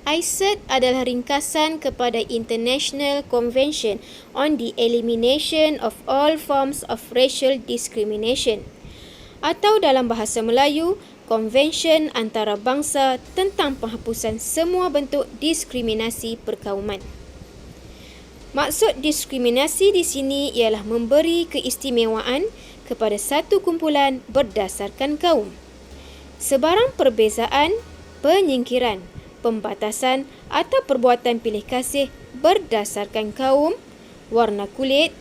ICET adalah ringkasan kepada International Convention on the Elimination of All Forms of Racial Discrimination, atau dalam bahasa Melayu, Konvensyen Antarabangsa tentang penghapusan semua bentuk diskriminasi perkauman. Maksud diskriminasi di sini ialah memberi keistimewaan kepada satu kumpulan berdasarkan kaum. Sebarang perbezaan, penyingkiran, pembatasan atau perbuatan pilih kasih berdasarkan kaum, warna kulit,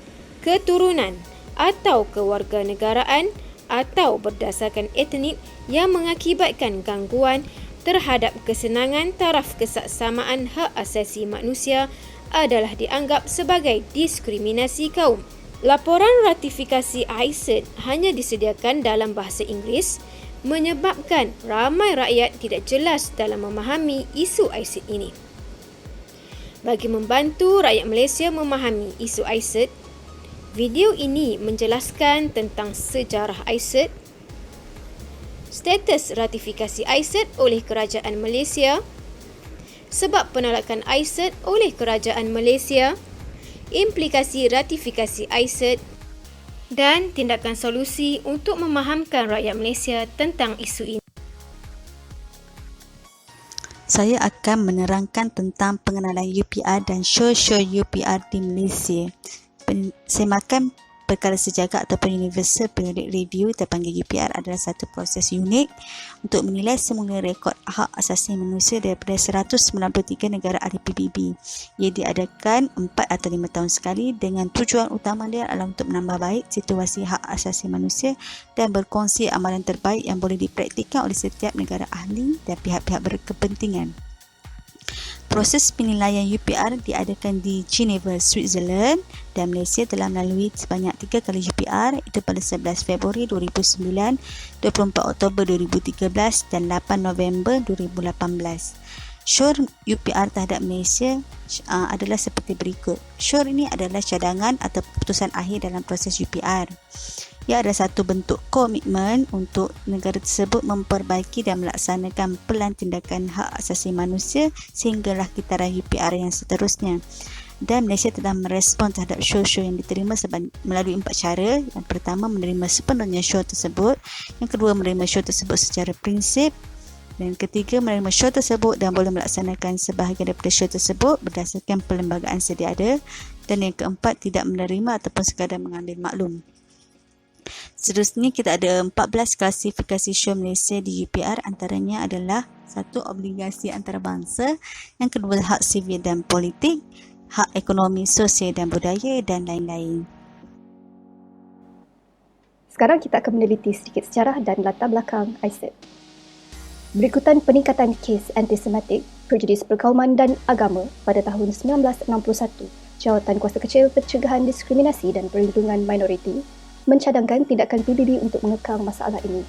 keturunan atau kewarganegaraan atau berdasarkan etnik yang mengakibatkan gangguan terhadap kesenangan taraf kesaksamaan hak asasi manusia adalah dianggap sebagai diskriminasi kaum. Laporan ratifikasi ICET hanya disediakan dalam bahasa Inggeris, menyebabkan ramai rakyat tidak jelas dalam memahami isu ICET ini. Bagi membantu rakyat Malaysia memahami isu ICET, video ini menjelaskan tentang sejarah ICET, status ratifikasi ICET oleh Kerajaan Malaysia, sebab penolakan ICET oleh Kerajaan Malaysia, implikasi ratifikasi ICET dan tindakan solusi untuk memahamkan rakyat Malaysia tentang isu ini. Saya akan menerangkan tentang pengenalan UPR dan show UPR di Malaysia. Semakan perkara sejagat ataupun Universal Periodic Review terpanggil UPR adalah satu proses unik untuk menilai semula rekod hak asasi manusia daripada 193 negara ahli PBB. Ia diadakan 4 atau 5 tahun sekali dengan tujuan utama dia adalah untuk menambah baik situasi hak asasi manusia dan berkongsi amalan terbaik yang boleh dipraktikkan oleh setiap negara ahli dan pihak-pihak berkepentingan. Proses penilaian UPR diadakan di Geneva, Switzerland dan Malaysia telah melalui sebanyak 3 kali UPR, itu pada 11 Februari 2009, 24 Oktober 2013 dan 8 November 2018. Syur UPR terhadap Malaysia adalah seperti berikut. Syur ini adalah cadangan atau keputusan akhir dalam proses UPR. Ia adalah satu bentuk komitmen untuk negara tersebut memperbaiki dan melaksanakan pelan tindakan hak asasi manusia sehinggalah kitaran UPR yang seterusnya. Dan Malaysia telah merespon terhadap show yang diterima melalui 4 cara. Yang pertama, menerima sepenuhnya show tersebut. Yang kedua, menerima show tersebut secara prinsip. Dan ketiga, menerima show tersebut dan boleh melaksanakan sebahagian daripada show tersebut berdasarkan perlembagaan sedia ada. Dan yang keempat, tidak menerima ataupun sekadar mengambil maklum. Seterusnya kita ada 14 klasifikasi show Malaysia di UPR, antaranya adalah 1. Obligasi antarabangsa, yang kedua hak sivil dan politik, hak ekonomi, sosial dan budaya dan lain-lain. Sekarang kita akan meneliti sedikit sejarah dan latar belakang ICET. Berikutan peningkatan kes antisemitik, prejudis perkauman dan agama pada tahun 1961, Jawatan Kuasa Kecil Pencegahan Diskriminasi dan Perlindungan Minoriti mencadangkan tindakan PBB untuk mengekang masalah ini.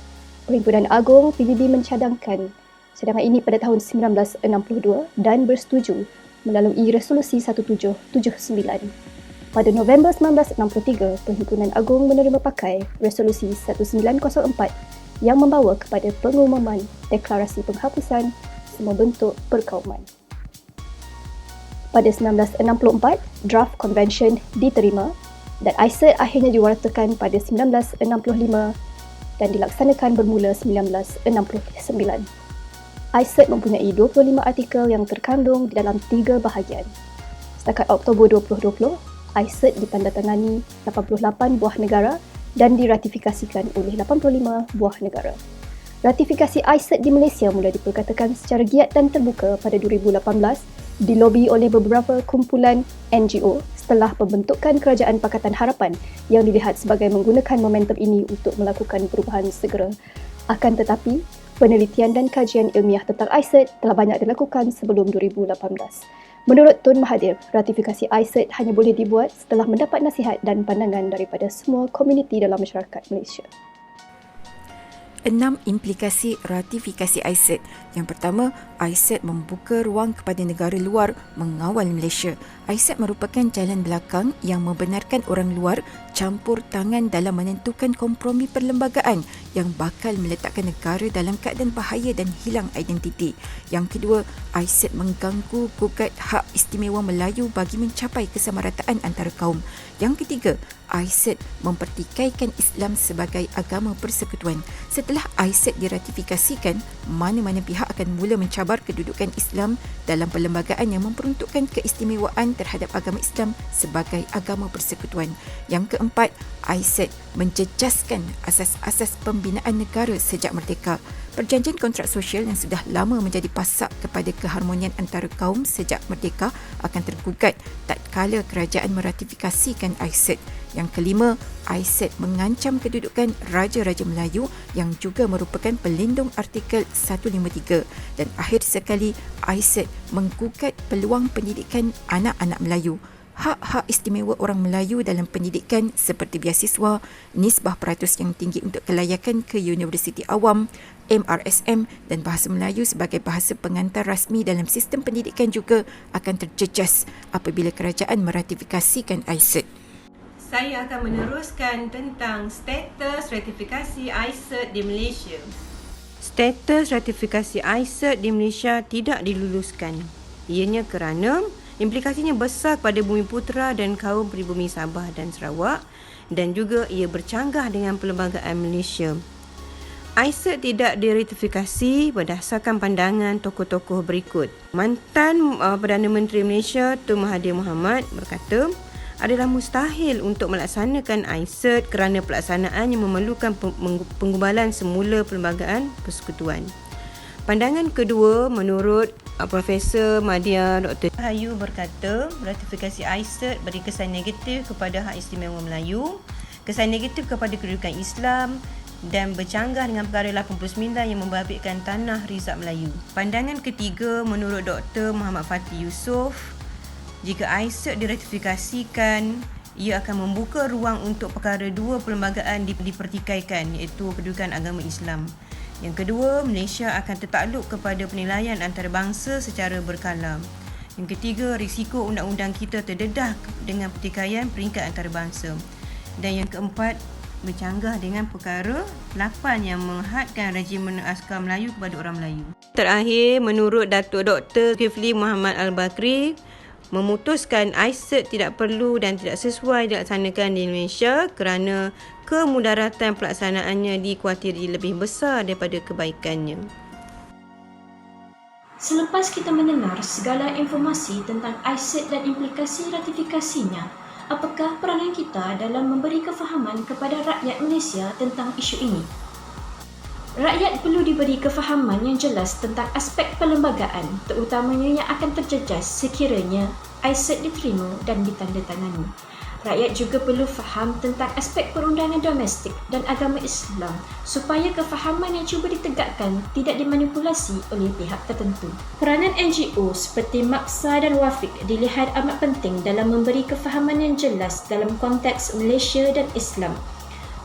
Perhimpunan Agung PBB mencadangkan cadangan ini pada tahun 1962 dan bersetuju melalui Resolusi 1779. Pada November 1963, Perhimpunan Agung menerima pakai Resolusi 1904 yang membawa kepada pengumuman deklarasi penghapusan semua bentuk perkauman. Pada 1964, draft convention diterima dan ICET akhirnya diwartakan pada 1965 dan dilaksanakan bermula 1969. ICET mempunyai 25 artikel yang terkandung di dalam 3 bahagian. Setakat Oktober 2020, ICET ditandatangani 88 buah negara dan diratifikasikan oleh 85 buah negara. Ratifikasi ICET di Malaysia mula diperkatakan secara giat dan terbuka pada 2018, dilobi oleh beberapa kumpulan NGO setelah pembentukan Kerajaan Pakatan Harapan yang dilihat sebagai menggunakan momentum ini untuk melakukan perubahan segera. Akan tetapi, penelitian dan kajian ilmiah tentang ICET telah banyak dilakukan sebelum 2018. Menurut Tun Mahathir, ratifikasi ICET hanya boleh dibuat setelah mendapat nasihat dan pandangan daripada semua komuniti dalam masyarakat Malaysia. 6 implikasi ratifikasi ICET. Yang pertama, ISET membuka ruang kepada negara luar mengawal Malaysia. ISET merupakan jalan belakang yang membenarkan orang luar campur tangan dalam menentukan kompromi perlembagaan yang bakal meletakkan negara dalam keadaan bahaya dan hilang identiti. Yang kedua, ISET mengganggu gugat hak istimewa Melayu bagi mencapai kesamarataan antara kaum. Yang ketiga, ISET mempertikaikan Islam sebagai agama persekutuan. Setelah ISET diratifikasikan, mana-mana pihak akan mula mencabar kedudukan Islam dalam perlembagaan yang memperuntukkan keistimewaan terhadap agama Islam sebagai agama persekutuan. Yang keempat, ISET menjejaskan asas-asas pembinaan negara sejak merdeka. Perjanjian kontrak sosial yang sudah lama menjadi pasak kepada keharmonian antara kaum sejak merdeka akan tergugat tatkala kerajaan meratifikasikan ISET. Yang kelima, ISET mengancam kedudukan Raja-Raja Melayu yang juga merupakan pelindung artikel 153. Dan akhir sekali, ISET menggugat peluang pendidikan anak-anak Melayu. Hak-hak istimewa orang Melayu dalam pendidikan seperti beasiswa, nisbah peratus yang tinggi untuk kelayakan ke Universiti Awam, MRSM dan bahasa Melayu sebagai bahasa pengantar rasmi dalam sistem pendidikan juga akan terjejas apabila kerajaan meratifikasikan ISET. Saya akan meneruskan tentang status ratifikasi ISET di Malaysia. Status ratifikasi ISET di Malaysia tidak diluluskan. Ianya kerana implikasinya besar kepada Bumiputera dan kaum pribumi Sabah dan Sarawak dan juga ia bercanggah dengan perlembagaan Malaysia. ISET tidak diratifikasi berdasarkan pandangan tokoh-tokoh berikut. Mantan Perdana Menteri Malaysia Tun Mahathir Mohamad berkata, adalah mustahil untuk melaksanakan ISET kerana pelaksanaannya memerlukan penggubalan semula perlembagaan persekutuan. Pandangan kedua menurut Profesor Madya Dr. Hayu berkata, ratifikasi ISET beri kesan negatif kepada hak istimewa Melayu, kesan negatif kepada kedudukan Islam dan bercanggah dengan perkara 89 yang membabitkan tanah Rizab Melayu. Pandangan ketiga menurut Dr. Muhammad Fatih Yusof, jika ISET diratifikasikan, ia akan membuka ruang untuk perkara dua perlembagaan dipertikaikan iaitu kedudukan agama Islam. Yang kedua, Malaysia akan tertakluk kepada penilaian antarabangsa secara berkala. Yang ketiga, risiko undang-undang kita terdedah dengan pertikaian peringkat antarabangsa. Dan yang keempat, bercanggah dengan perkara 8 yang menghadkan regimen askar Melayu kepada orang Melayu. Terakhir, menurut Datuk Dr. Kifli Muhammad Al-Bakri, memutuskan ISET tidak perlu dan tidak sesuai dilaksanakan di Malaysia kerana kemudaratan pelaksanaannya dikuatiri lebih besar daripada kebaikannya. Selepas kita mendengar segala informasi tentang ISET dan implikasi ratifikasinya, apakah peranan kita dalam memberi kefahaman kepada rakyat Malaysia tentang isu ini? Rakyat perlu diberi kefahaman yang jelas tentang aspek perlembagaan, terutamanya yang akan terjejas sekiranya ISET diterima dan ditandatangani. Rakyat juga perlu faham tentang aspek perundangan domestik dan agama Islam supaya kefahaman yang cuba ditegakkan tidak dimanipulasi oleh pihak tertentu. Peranan NGO seperti Maksa dan Wafiq dilihat amat penting dalam memberi kefahaman yang jelas dalam konteks Malaysia dan Islam.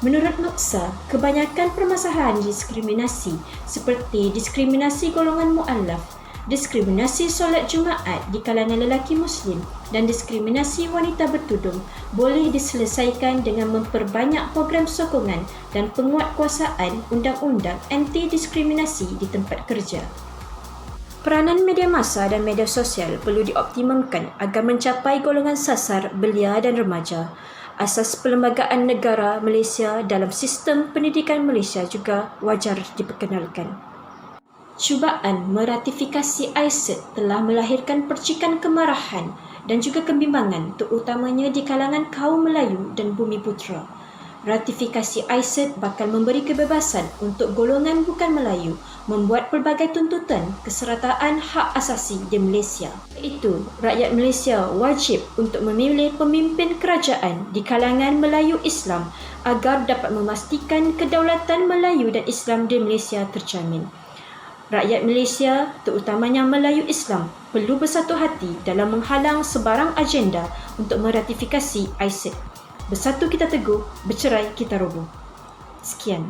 Menurut Maksa, kebanyakan permasalahan diskriminasi seperti diskriminasi golongan mu'alaf, diskriminasi solat Jumaat di kalangan lelaki Muslim dan diskriminasi wanita bertudung boleh diselesaikan dengan memperbanyak program sokongan dan penguatkuasaan undang-undang anti-diskriminasi di tempat kerja. Peranan media massa dan media sosial perlu dioptimumkan agar mencapai golongan sasar belia dan remaja. Asas perlembagaan negara Malaysia dalam sistem pendidikan Malaysia juga wajar diperkenalkan. Cubaan meratifikasi ISET telah melahirkan percikan kemarahan dan juga kebimbangan terutamanya di kalangan kaum Melayu dan Bumiputera. Ratifikasi ISET bakal memberi kebebasan untuk golongan bukan Melayu membuat pelbagai tuntutan keserataan hak asasi di Malaysia. Iaitu, rakyat Malaysia wajib untuk memilih pemimpin kerajaan di kalangan Melayu Islam agar dapat memastikan kedaulatan Melayu dan Islam di Malaysia terjamin. Rakyat Malaysia, terutamanya Melayu Islam, perlu bersatu hati dalam menghalang sebarang agenda untuk meratifikasi ISET. Bersatu kita teguh, bercerai kita roboh. Sekian.